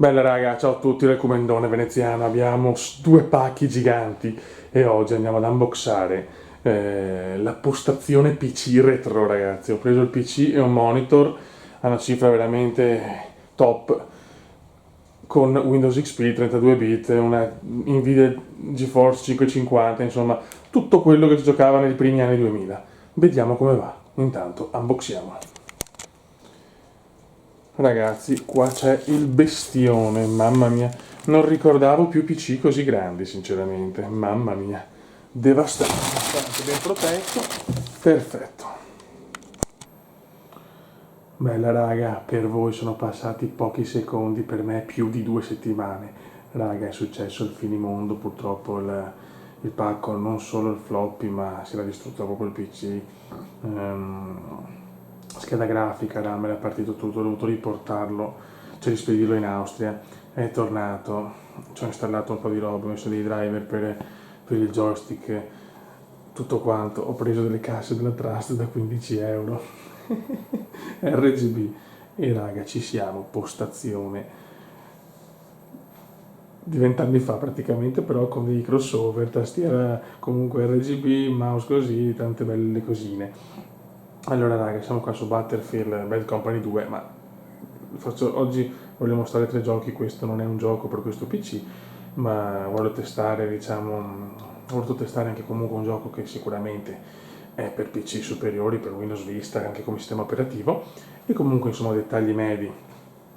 Bella raga, ciao a tutti del Comendone veneziano, abbiamo due pacchi giganti e oggi andiamo ad unboxare la postazione PC retro ragazzi. Ho preso il PC e un monitor a una cifra veramente top con Windows XP 32 bit, una Nvidia GeForce 550, insomma tutto quello che si giocava nei primi anni 2000. Vediamo come va, intanto unboxiamo. Ragazzi, qua c'è il bestione, mamma mia. Non ricordavo più PC così grandi, sinceramente. Mamma mia. Devastante. Anche ben protetto. Perfetto. Bella raga, per voi sono passati pochi secondi, per me più di 2 settimane. Raga, è successo il finimondo, purtroppo il pacco, non solo il floppy, ma si era distrutto proprio il PC. Scheda grafica, RAM, era partito tutto, ho dovuto riportarlo, cioè rispedirlo in Austria, è tornato, ci ho installato un po' di roba, ho messo dei driver per il joystick, tutto quanto, ho preso delle casse della Trust da 15 euro, RGB, e raga ci siamo, postazione di 20 anni fa praticamente, però con dei crossover, tastiera comunque RGB, mouse così, tante belle cosine. Allora raga, siamo qua su Battlefield Bad Company 2, ma oggi voglio mostrare 3 giochi, questo non è un gioco per questo PC, ma voglio testare, diciamo, ho voluto testare anche comunque un gioco che sicuramente è per PC superiori, per Windows Vista, anche come sistema operativo, e comunque insomma dettagli medi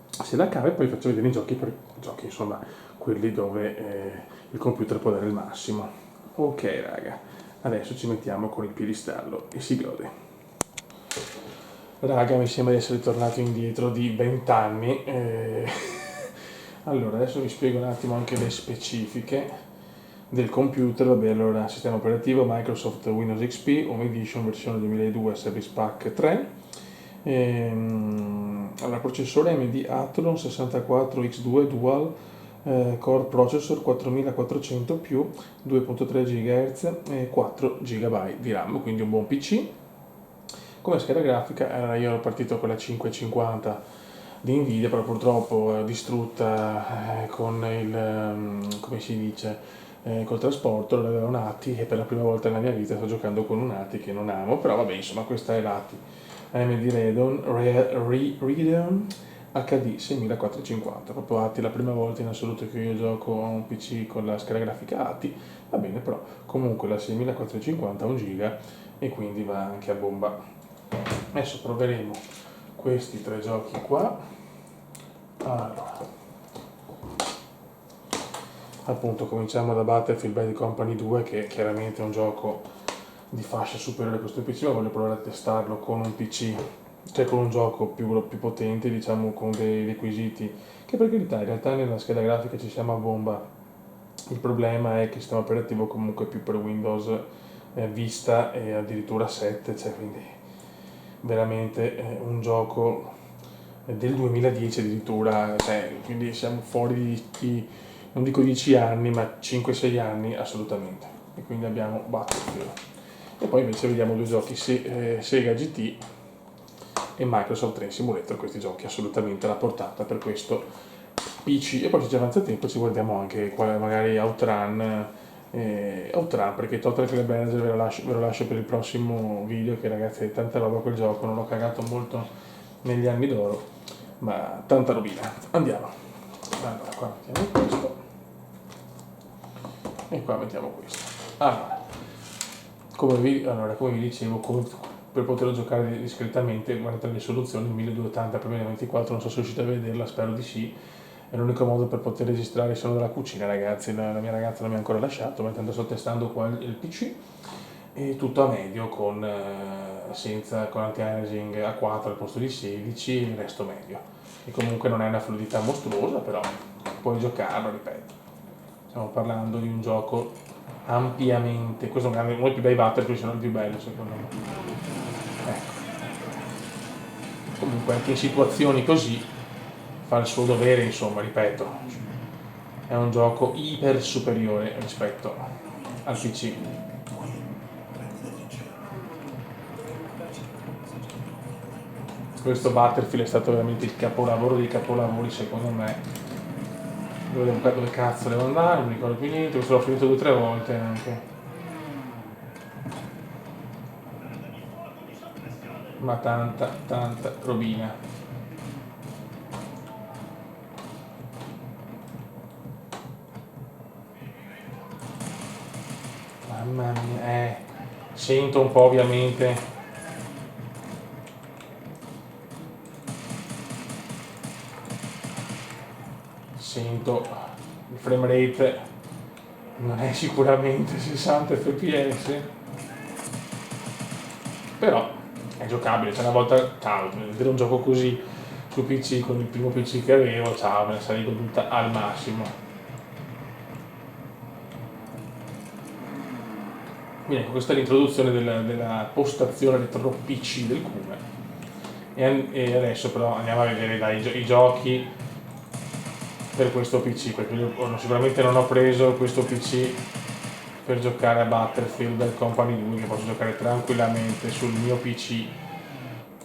se la cava, e poi faccio vedere i giochi, per giochi insomma quelli dove il computer può dare il massimo. Ok raga, adesso ci mettiamo con il piedistallo e si gode. Raga, mi sembra di essere tornato indietro di 20 anni. Allora, adesso vi spiego un attimo anche le specifiche del computer. Vabbè, allora, sistema operativo Microsoft Windows XP, Home Edition versione 2002, Service Pack 3. Allora, processore AMD Athlon 64X2 Dual Core Processor 4400 più 2.3 GHz e 4 GB di RAM, quindi un buon PC. Come scheda grafica, io ero partito con la 550 di Nvidia, però purtroppo distrutta con come si dice, col trasporto, l'aveva un ATI e per la prima volta nella mia vita sto giocando con un ATI che non amo, però vabbè, insomma, questa è l'ATI AMD Radeon HD 6450, proprio ATI, la prima volta in assoluto che io gioco a un PC con la scheda grafica ATI, va bene, però comunque la 6450 ha 1 giga e quindi va anche a bomba. Adesso proveremo questi 3 giochi qua. Allora, appunto cominciamo da Battlefield Bad Company 2, che chiaramente è un gioco di fascia superiore a questo PC, ma voglio provare a testarlo con un PC, cioè con un gioco più potente, diciamo con dei requisiti che, per carità, in realtà nella scheda grafica ci siamo a bomba. Il problema è che il sistema operativo comunque è più per Windows Vista e addirittura 7, cioè quindi veramente un gioco del 2010 addirittura, cioè, quindi siamo fuori di, non dico 10 anni, ma 5-6 anni assolutamente. E quindi abbiamo Battlefield. E poi invece vediamo 2 giochi, Sega GT e Microsoft Train Simulator, questi giochi assolutamente alla portata per questo PC. E poi se ci avanza il tempo ci guardiamo anche magari Outrun, perché Total Club Manager ve lo lascio per il prossimo video, che ragazzi è tanta roba quel gioco, non l'ho cagato molto negli anni d'oro, ma tanta robina. Andiamo. Allora, qua mettiamo questo e qua mettiamo questo. Allora, come vi dicevo, per poterlo giocare discretamente, guardate le risoluzioni 1280x1024, non so se riuscite a vederla, spero di sì. È l'unico modo per poter registrare solo dalla cucina, ragazzi. La mia ragazza non mi ha ancora lasciato, ma intanto sto testando qua il PC. E tutto a medio con anti-aliasing a 4 al posto di 16, il resto medio. E comunque non è una fluidità mostruosa, però puoi giocarlo, ripeto. Stiamo parlando di un gioco ampiamente, questo è uno dei più bei Battlefield, se non il più bello secondo me. Ecco. Comunque anche in situazioni così fa il suo dovere, insomma, ripeto. È un gioco iper superiore rispetto al PC. Questo Battlefield è stato veramente il capolavoro dei capolavori secondo me dove cazzo devo andare, non mi ricordo più niente, questo l'ho finito 2 o 3 volte anche. Ma tanta robina. Mamma mia, sento un po' ovviamente. Sento il frame rate non è sicuramente 60 fps, però è giocabile. Cioè una volta, ciao, vedere un gioco così su PC con il primo PC che avevo, ciao, me la sarei goduta al massimo. Quindi ecco, questa è l'introduzione della postazione retro PC del Cume. E adesso però andiamo a vedere i giochi per questo PC, perché io sicuramente non ho preso questo PC per giocare a Battlefield del Company 2, che posso giocare tranquillamente sul mio PC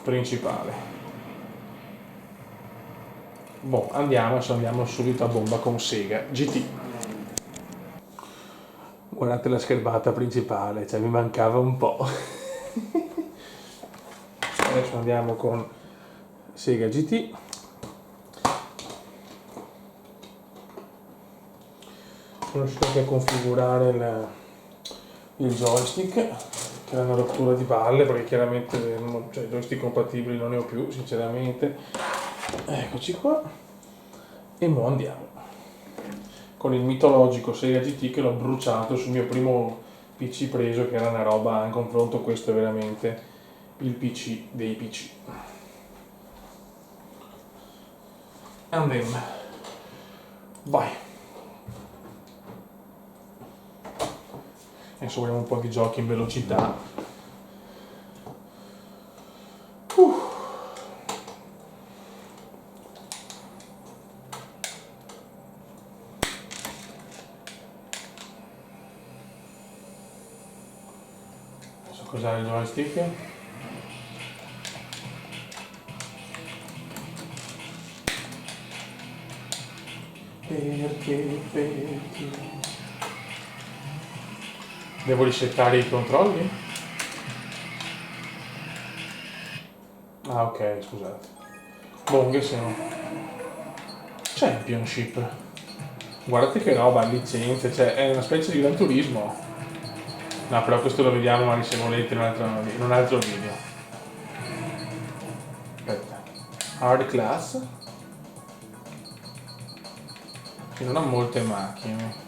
principale. Boh, andiamo subito a bomba con Sega GT. Guardate la schermata principale, cioè mi mancava un po'. Adesso andiamo con Sega GT. Sono riuscito anche a configurare il joystick, che è una rottura di balle, perché chiaramente cioè, joystick compatibili non ne ho più, sinceramente. Eccoci qua. E mo andiamo con il mitologico Sega GT, che l'ho bruciato sul mio primo PC preso, che era una roba, in confronto questo è veramente il PC dei PC. Andiamo, vai. Adesso vogliamo un po' di giochi in velocità. Adesso cos'è il joystick? Perché? Devo risettare i controlli? Ah, ok, scusate. Boh, che siamo? Championship. Guardate che roba, licenze, cioè è una specie di Gran Turismo. No, però questo lo vediamo magari se volete in un altro video. Aspetta. Hard Class. Che non ha molte macchine.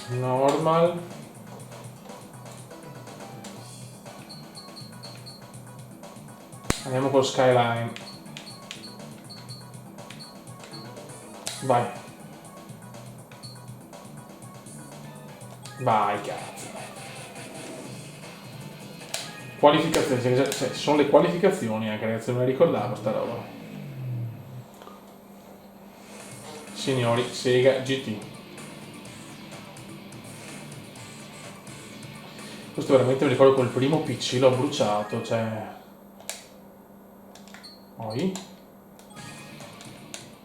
Normal. Andiamo col Skyline. Vai. Vai, cazzo. Qualificazioni, cioè, sono le qualificazioni anche, ragazzi, non me ne ricordavo sta roba. Signori, Sega GT. Questo veramente mi ricordo col primo PC l'ho bruciato, cioè. Poi.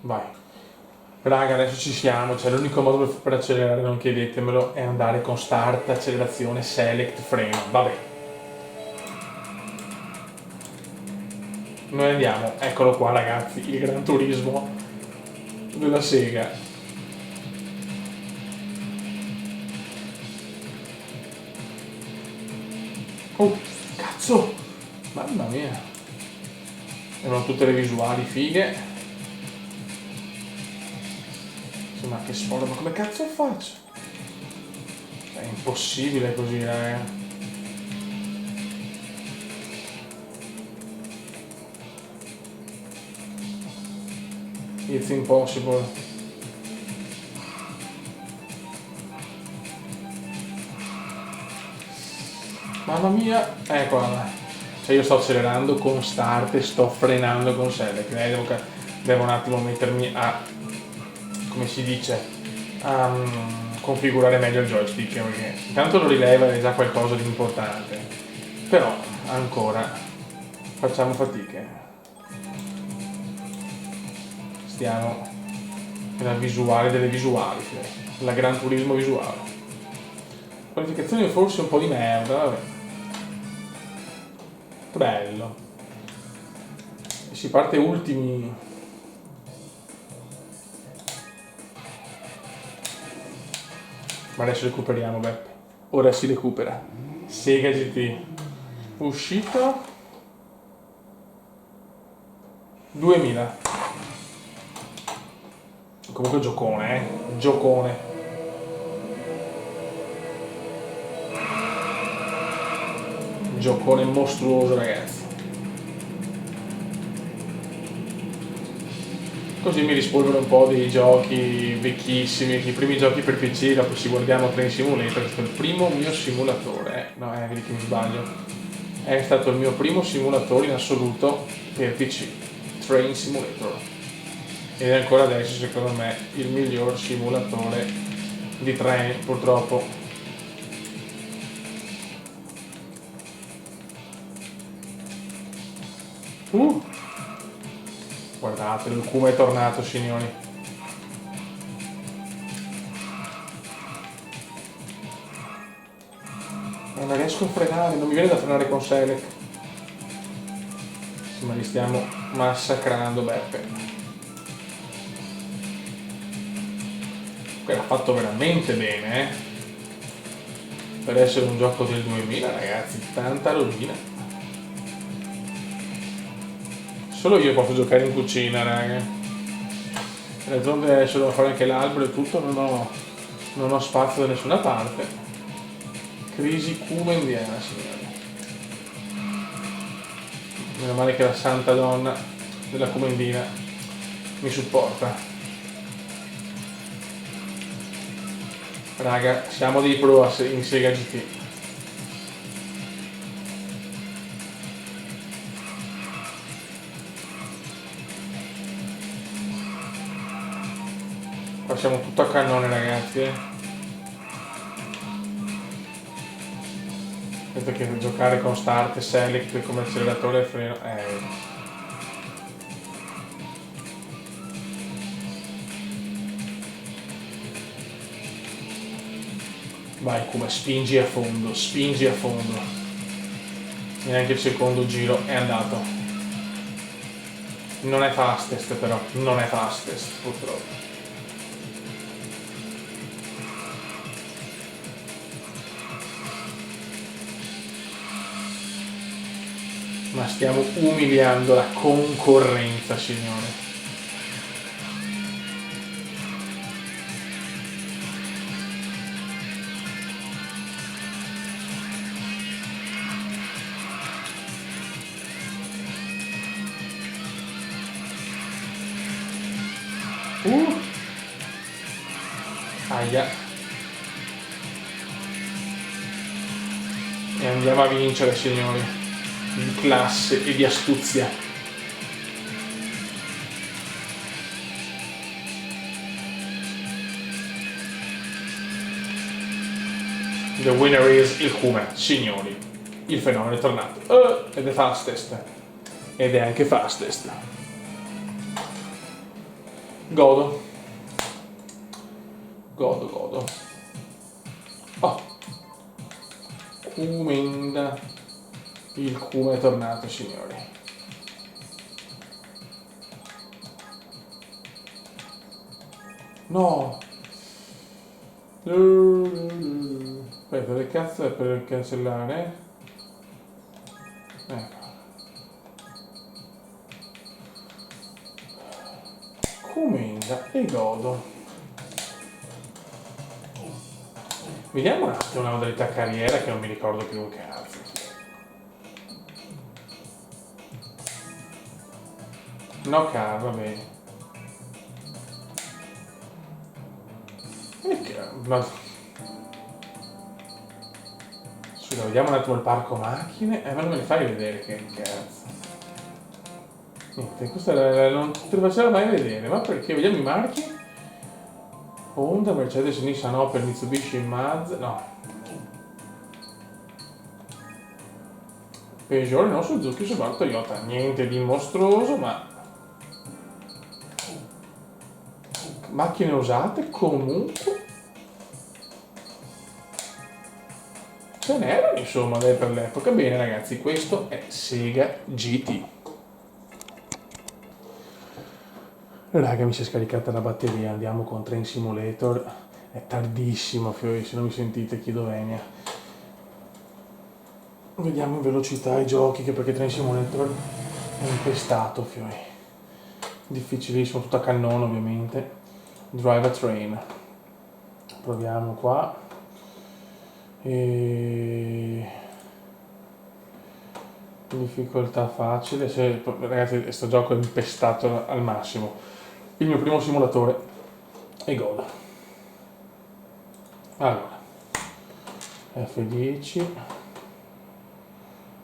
Vai. Raga, adesso ci siamo, cioè l'unico modo per accelerare, non chiedetemelo, è andare con start, accelerazione, select, freno. Vabbè. Noi andiamo, eccolo qua ragazzi, il Gran Turismo della Sega. Oh, cazzo! Mamma mia! Erano tutte le visuali fighe. Ma che sfogo, ma come cazzo faccio? È impossibile così, raga. It's impossible. Mamma mia, eccola. Cioè io sto accelerando con start e sto frenando con select. Devo un attimo mettermi a, come si dice, a configurare meglio il joystick, perché intanto lo rileva ed è già qualcosa di importante. Però ancora facciamo fatiche. stiamo nella visuale delle visuali, la Gran Turismo visuale. Qualificazione forse un po' di merda, vabbè. Bello. E si parte ultimi. Ma adesso recuperiamo, Beppe. Ora si recupera. Sega GT. Uscito 2000. Comunque giocone, giocone. Giocone mostruoso, ragazzi. Così mi rispolvero un po' dei giochi vecchissimi, i primi giochi per PC, dopo ci guardiamo Train Simulator, questo è il primo mio simulatore, no, vedi che mi sbaglio, è stato il mio primo simulatore in assoluto per PC, Train Simulator, ed è ancora adesso secondo me il miglior simulatore di treni, purtroppo. Guardate, il Kuma è tornato, signori. Non riesco a frenare, non mi viene da frenare con Selec. Ma li stiamo massacrando, Beppe. L'ha fatto veramente bene, per essere un gioco del 2000, ragazzi, tanta rovina. Solo io posso giocare in cucina, raga. D'altronde adesso devo fare anche l'albero e tutto, non ho spazio da nessuna parte. Crisi Kuma indiana, signori. Meno male che la santa donna della Comendina mi supporta. Raga, siamo dei pro in Sega GT. Qua siamo tutto a cannone, ragazzi. Vedete che giocare con start e select come acceleratore e freno vai, come spingi a fondo, spingi a fondo. Neanche il secondo giro è andato. Non è fastest però, non è fastest purtroppo. Ma stiamo umiliando la concorrenza, signore. Aia. E andiamo a vincere, signori, di classe e di astuzia. The winner is il Kuma, signori. Il fenomeno è tornato. Ed è fastest. Ed è anche fastest. Godo. Godo. Oh. Kumenda. Il Kuma è tornato, signori. No. Aspetta, che cazzo è per cancellare? Ecco. Kumenda e godo. Vediamo un attimo la modalità carriera che non mi ricordo più un cazzo. No car, va bene. Ma... Scusa, vediamo un attimo il parco macchine. Ma non me le fai vedere che cazzo. Niente, questa non te lo faceva mai vedere. Ma perché? Vediamo i marchi. Honda, Mercedes, Nissan, Opel, Mitsubishi, Mazda, no. Peugeot, no, Suzuki, Subaru, Toyota. Niente di mostruoso, ma macchine usate comunque ce n'erano, insomma, per l'epoca. Bene ragazzi, questo è Sega GT. Raga, mi si è scaricata la batteria, andiamo con Train Simulator. È tardissimo, fiori, se non mi sentite chiedo venia. Vediamo in velocità i giochi, che perché Train Simulator è impestato, fiori. Difficilissimo, tutto a cannone ovviamente. Drive a Train. Proviamo qua. E... difficoltà facile, ragazzi questo gioco è impestato al massimo. Il mio primo simulatore e gol. Allora, F10,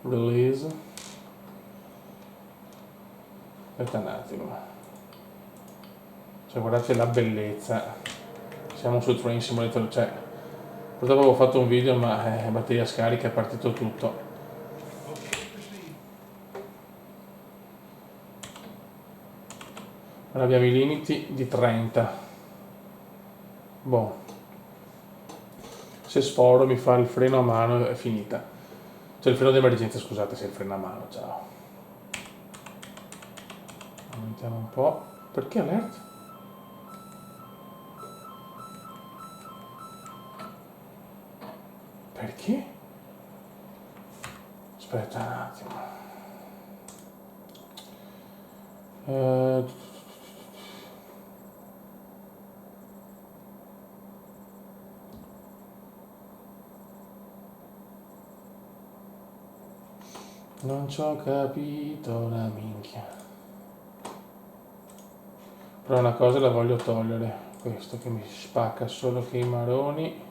release, aspetta un attimo, cioè guardate la bellezza, siamo su Train Simulator, cioè purtroppo avevo fatto un video ma batteria scarica, è partito tutto. Ora abbiamo i limiti di 30. Boh, se sforo mi fa il freno a mano è finita, cioè il freno d'emergenza, scusate, se il freno a mano, ciao. Aumentiamo un po', perché alert? Perché? Aspetta un attimo. Non ci ho capito una minchia. Però una cosa la voglio togliere, questo che mi spacca solo che i maroni.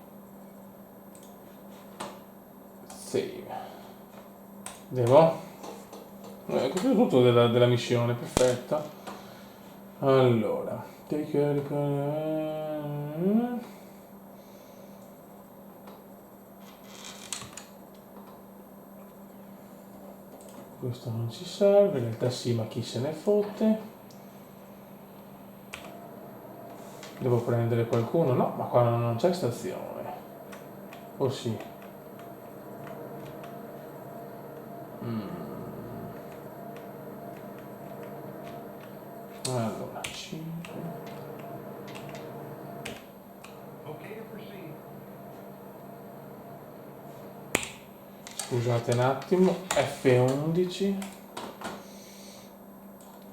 Save. Devo? Questo è tutto della missione, perfetto. Allora, questo non ci serve, in realtà sì, ma chi se ne fotte. Devo prendere qualcuno? No, ma qua non c'è stazione. O sì? Allora, 5. Scusate un attimo, F11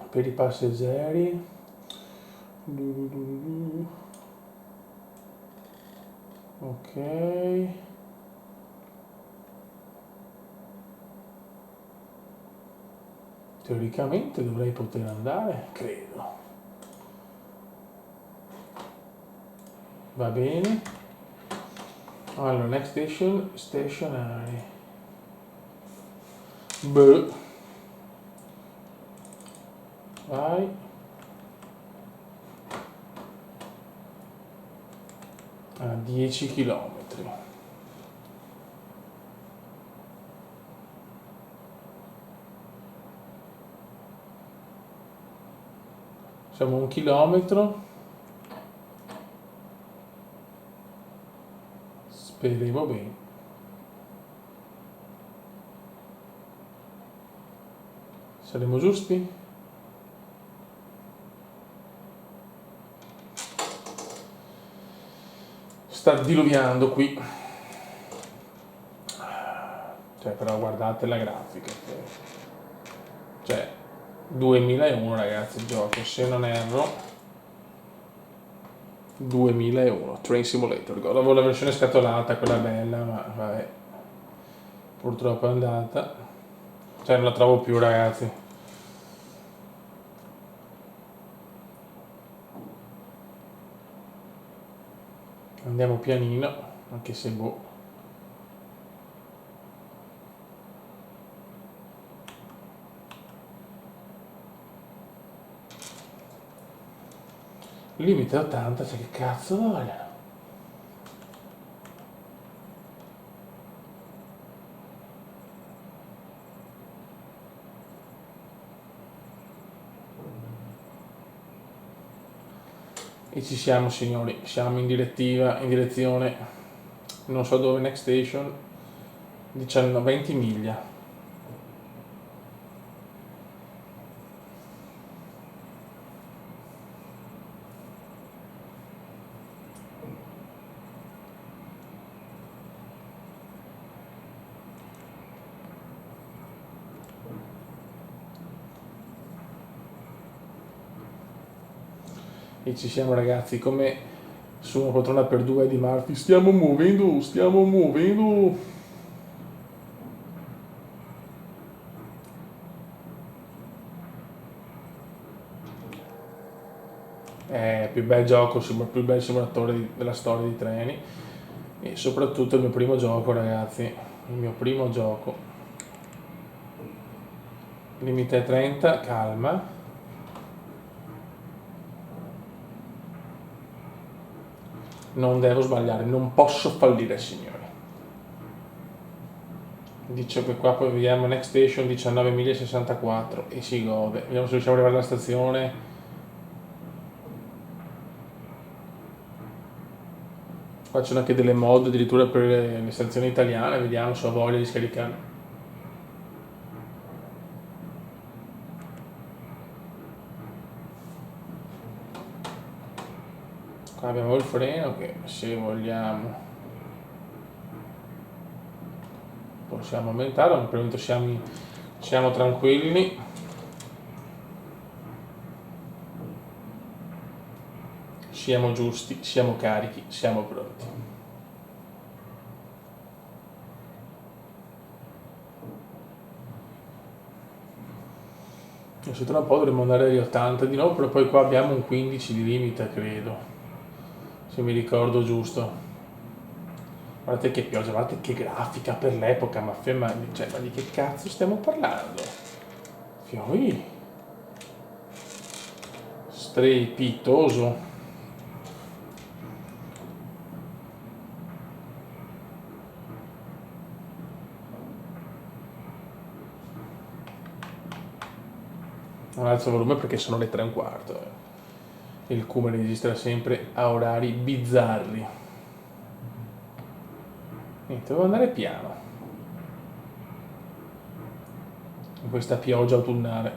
per i passeggeri. Ok. Teoricamente dovrei poter andare, credo. Va bene. Allora, next station, stationary. Beh. Vai. A 10 chilometri. Siamo a 1 chilometro. Speriamo bene. Saremo giusti? Sta diluviando qui. Cioè, però guardate la grafica. Cioè, 2001 ragazzi il gioco, se non erro. 2001, Train Simulator. Avevo la versione scatolata, quella bella, ma vabbè. Purtroppo è andata. Cioè, non la trovo più ragazzi. Andiamo pianino, anche se boh. Limite 80, cioè che cazzo vogliono? E ci siamo signori, siamo in direzione, non so dove, next station, 19, 20 miglia. E ci siamo ragazzi, come su una poltrona per due di Murphy, stiamo muovendo, stiamo muovendo. Più bel gioco, più bel simulatore della storia di treni e soprattutto il mio primo gioco ragazzi, il mio primo gioco. Limite 30, calma. Non devo sbagliare, non posso fallire signori. Dice che qua poi vediamo next station 19.064 e si gode. Vediamo se riusciamo ad arrivare alla stazione. Qua c'è anche delle mod addirittura per le stazioni italiane, vediamo se ho voglia di scaricare. Qua abbiamo il freno che se vogliamo possiamo aumentare, ma per il momento siamo tranquilli. Siamo giusti, siamo carichi, siamo pronti. Se tra un po' dovremmo andare agli 80 di nuovo, però poi qua abbiamo un 15 di limite credo, se mi ricordo giusto. Guardate che pioggia, guardate che grafica per l'epoca, ma cioè, ma di che cazzo stiamo parlando? Fioi, strepitoso. Non alzo il volume perché sono le 3 e un quarto. Il Cume registra sempre a orari bizzarri. Niente, devo andare piano in questa pioggia autunnale.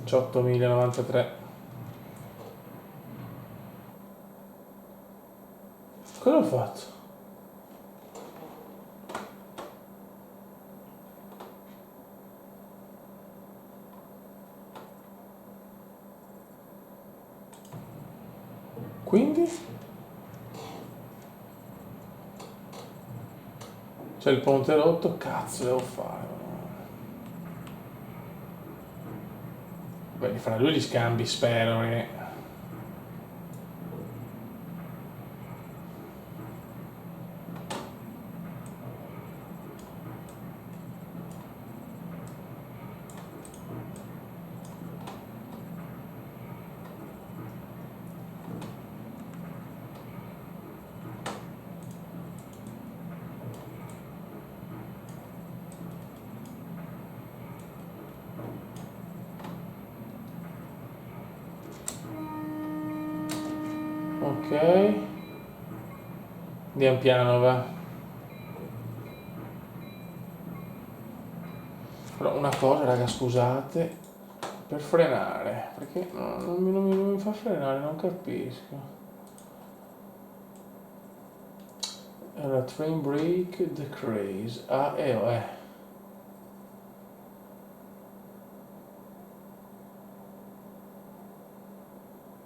18.093. Cosa ho fatto? Quindi? C'è il ponte rotto, cazzo devo fare? Beh, li farà lui gli scambi, spero che... Ok. Andiamo piano, va. Però una cosa, raga, scusate, per frenare, perché non mi fa frenare, non capisco. Allora, train brake decrease. Ah,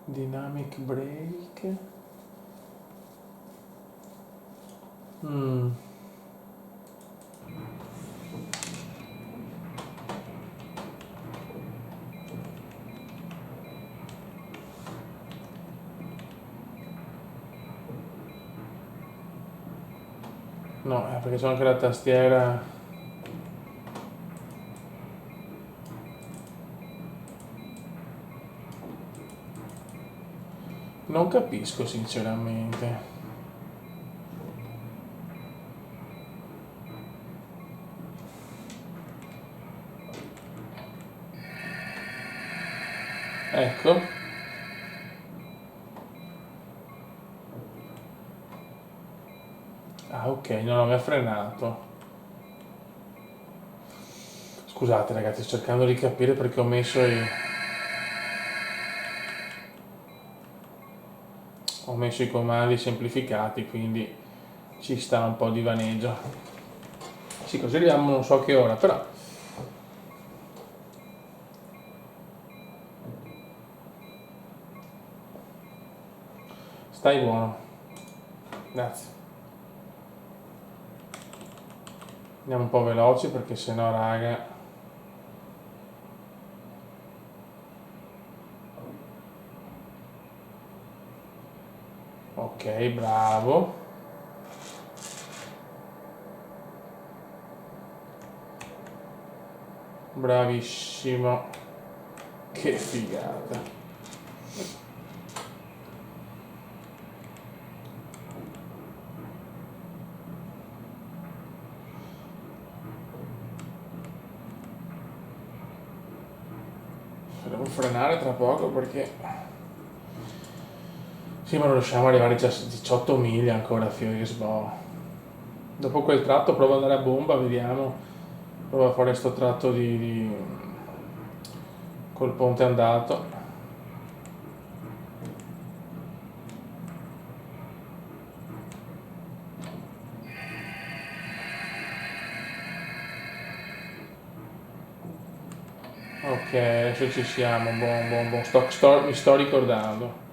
Dynamic brake. No, perché c'è anche la tastiera. Non capisco sinceramente. Ecco. Ah, ok, non aveva frenato. Scusate ragazzi, sto cercando di capire perché ho messo i comandi semplificati, quindi ci sta un po' di vaneggio. Sì, così arriviamo non so che ora, però stai buono. Grazie. Andiamo un po' veloci perché sennò raga. Ok, bravo. Bravissimo. Che figata. Devo frenare tra poco perché... Sì, ma non riusciamo ad arrivare a 18 miglia ancora a Fiorisbo. Dopo quel tratto provo ad andare a bomba, vediamo. Provo a fare sto tratto col ponte andato. Ok, adesso ci siamo, buon. Mi sto ricordando.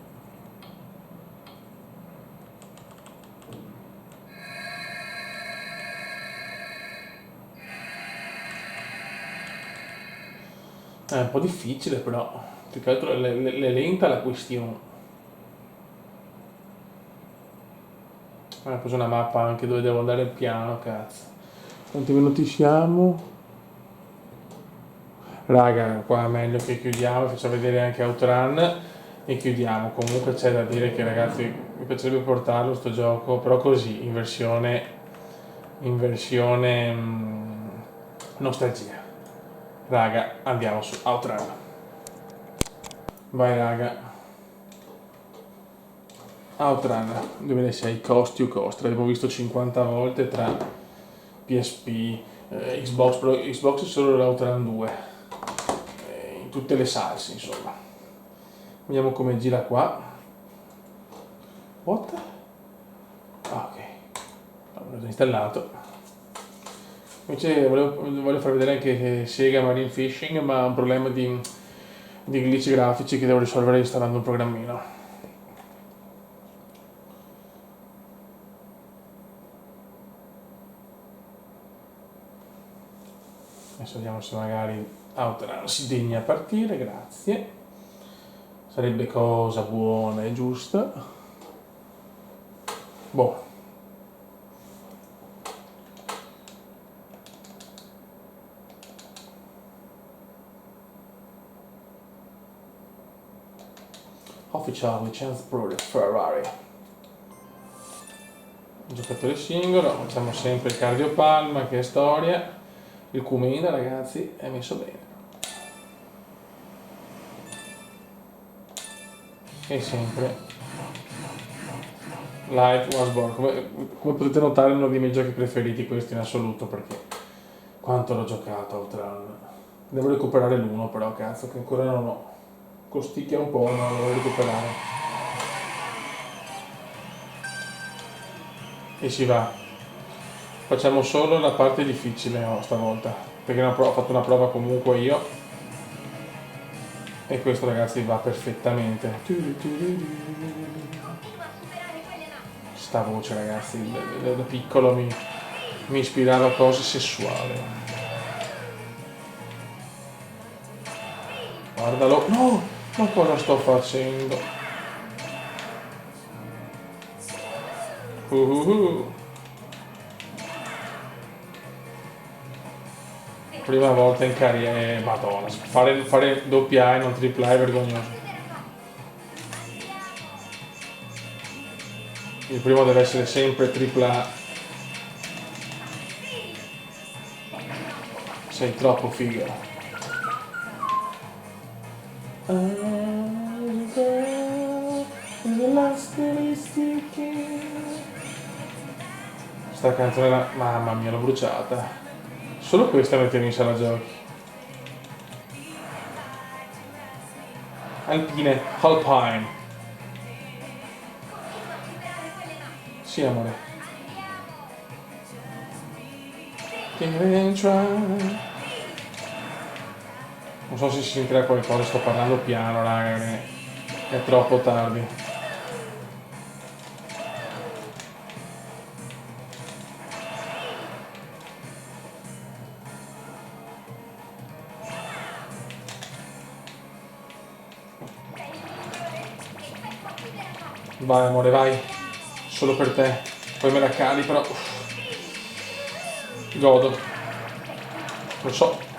È un po' difficile però, più che altro è lenta la questione. Ho preso una mappa anche dove devo andare al piano, cazzo. Quanti minuti siamo? Raga, qua è meglio che chiudiamo, faccio vedere anche Outrun e chiudiamo. Comunque c'è da dire che ragazzi mi piacerebbe portarlo sto gioco, però così, in versione nostalgia. Raga, andiamo su Outrun. Vai raga. Outrun 2006, Cost You Cost, l'abbiamo visto 50 volte tra PSP, Xbox, però Xbox è solo l'Outrun 2, in tutte le salse insomma. Vediamo come gira qua. What? Ah, ok. L'ho già installato. Invece voglio far vedere anche Sega Marine Fishing, ma ho un problema di glitch grafici che devo risolvere installando un programmino. Adesso vediamo se magari Outrun si degna partire, grazie. Sarebbe cosa buona e giusta. Boh. Official License Pro Ferrari. Giocatore singolo, facciamo sempre il cardiopalma che è storia. Il Cumena ragazzi è messo bene. E sempre Life Was Born. Come potete notare è uno dei miei giochi preferiti questo in assoluto perché quanto l'ho giocato Outrun. Devo recuperare l'1 però cazzo che ancora non ho. Costicchia un po', ma lo devo recuperare. E si va. Facciamo solo la parte difficile stavolta, perché ho fatto una prova comunque io e questo ragazzi va perfettamente. Sta voce ragazzi, da piccolo mi ispirava a cose sessuali. Guardalo, no, ma cosa sto facendo? Prima volta in carriera, madonna, fare doppia A e non tripla A è vergognoso. Il primo deve essere sempre tripla A. Sei troppo figa. Sta canzone là, mamma mia, l'ho bruciata. Solo questa mettevo in sala giochi. Alpine. Sì, amore. Non so se si sentirà qualcosa, sto parlando piano, raga, è troppo tardi. Vai amore, vai. Solo per te. Poi me la cali, però. Godo. Lo so.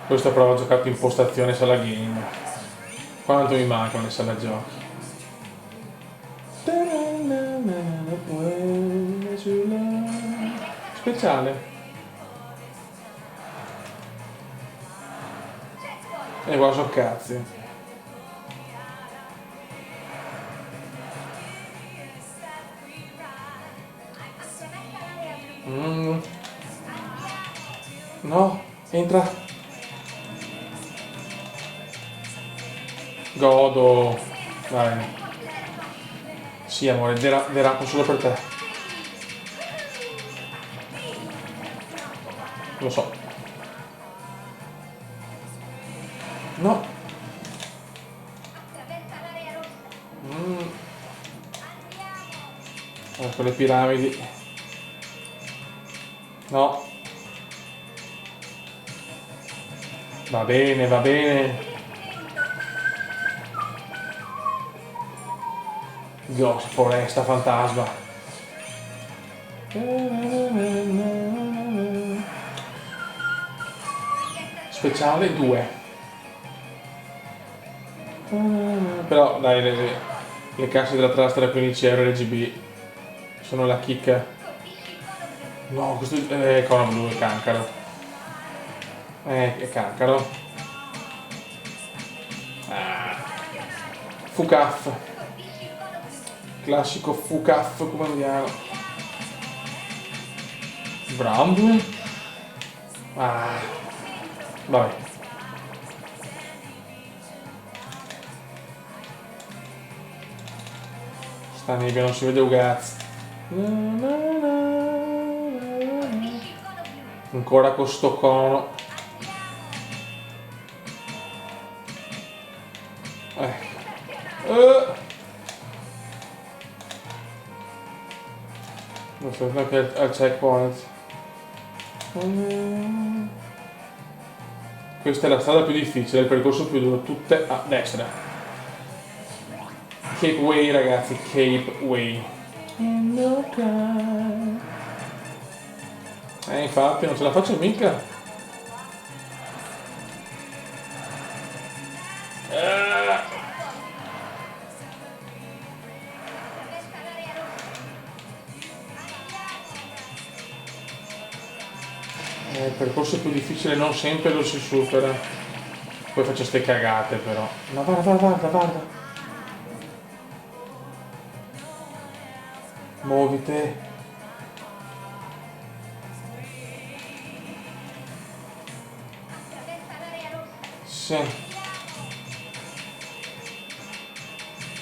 Questa prova ho giocato in postazione sala game. Quanto mi mancano le sala giochi. Speciale. E qua sono cazzi. No, entra. Godo. Dai. Sì, amore, derapo solo per te. Lo so. No. Ecco le piramidi. No. Va bene, va bene. Ghost foresta fantasma. Speciale 2. Però dai, le casse della Trust da 15 euro RGB sono la chicca. No, questo è Cono Blu, è cancaro. È cancaro. Fucaf. Classico Fucaf comandiano. Bramble. Vabbè. Sta nebbia non si vede un cazzo. Ancora con sto cono. Non so neanche al checkpoint. Questa è la strada più difficile, il percorso più duro, tutte a destra. Cape Way, ragazzi, Cape Way. Infatti non ce la faccio mica. Il percorso più difficile non sempre lo si supera. Poi faccio ste cagate però. Ma guarda. Muovite. Sì.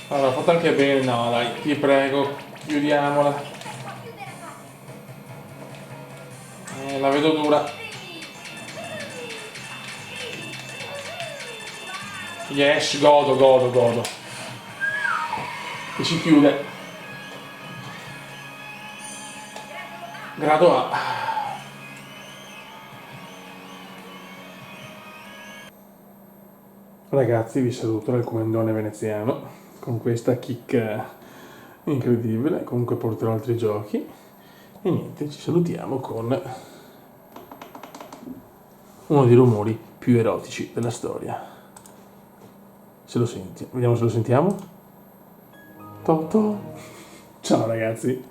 Allora, fatto anche bene. No, dai, ti prego, chiudiamola. La vedo dura. Yes, godo. E si chiude. Grado A. Ragazzi, vi saluto dal comandone veneziano con questa kick incredibile. Comunque porterò altri giochi. E niente, ci salutiamo con uno dei rumori più erotici della storia. Se lo senti, vediamo se lo sentiamo. Ciao ragazzi.